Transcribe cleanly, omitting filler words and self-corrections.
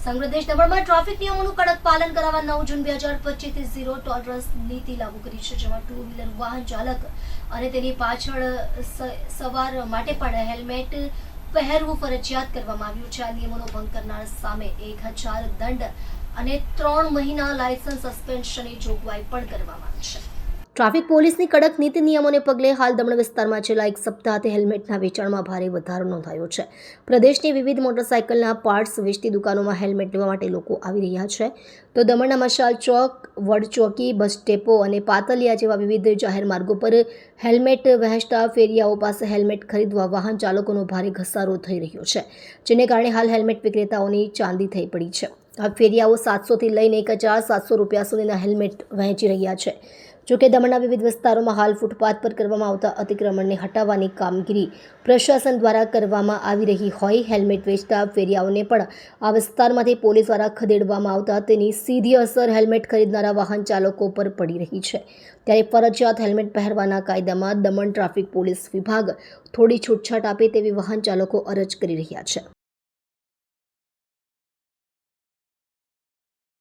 સમગ્ર દેશ દમણમાં ટ્રાફિક નિયમોનું કડક પાલન કરાવવા 9 જૂન 2025 થી ઝીરો ટોલરન્સ નીતિ લાગુ કરી છે, જેમાં ટુ વ્હીલર વાહન ચાલક અને તેની પાછળ સવાર માટે પણ હેલ્મેટ પહેરવું ફરજિયાત કરવામાં આવ્યું છે. આ નિયમોનો ભંગ કરનાર સામે 1000 દંડ અને 3 મહિના લાયસન્સ સસ્પેન્શનની જોગવાઈ પણ કરવામાં આવી છે. ટ્રાફિક પોલીસની કડક નીતિ નિયમોને પગલે હાલ દમણ વિસ્તારમાં છેલ્લા એક સપ્તાહથી હેલ્મેટના વેચાણમાં ભારે વધારો નોંધાયો છે. પ્રદેશની વિવિધ મોટરસાયકલના પાર્ટ્સ વેચતી દુકાનોમાં હેલ્મેટ લેવા માટે લોકો આવી રહ્યા છે, તો દમણના મશાલ ચોક, વડચોકી, બસ ડેપો અને પાતલિયા જેવા વિવિધ જાહેર માર્ગો પર હેલ્મેટ વહેંચતા ફેરિયાઓ પાસે હેલ્મેટ ખરીદવા વાહન ચાલકોનો ભારે ઘસારો થઈ રહ્યો છે, જેને કારણે હાલ હેલ્મેટ વિક્રેતાઓની ચાંદી થઈ પડી છે. આ ફેરિયાઓ 700થી લઈને 1700 રૂપિયા સુધીના હેલ્મેટ વહેંચી રહ્યા છે. જોકે દમણના વિવિધ વિસ્તારોમાં હાલ ફૂટપાથ પર કરવામાં આવતા અતિક્રમણને હટાવવાની કામગીરી પ્રશાસન દ્વારા કરવામાં આવી રહી હોય, હેલ્મેટ વેચતા ફેરિયાઓને પણ આ વિસ્તારમાંથી પોલીસ દ્વારા ખદેડવામાં આવતા તેની સીધી અસર હેલ્મેટ ખરીદનારા વાહન ચાલકો પર પડી રહી છે. ત્યારે ફરજિયાત હેલ્મેટ પહેરવાના કાયદામાં દમણ ટ્રાફિક પોલીસ વિભાગ થોડી છૂટછાટ આપે તેવી વાહન ચાલકો અરજ કરી રહ્યા છે.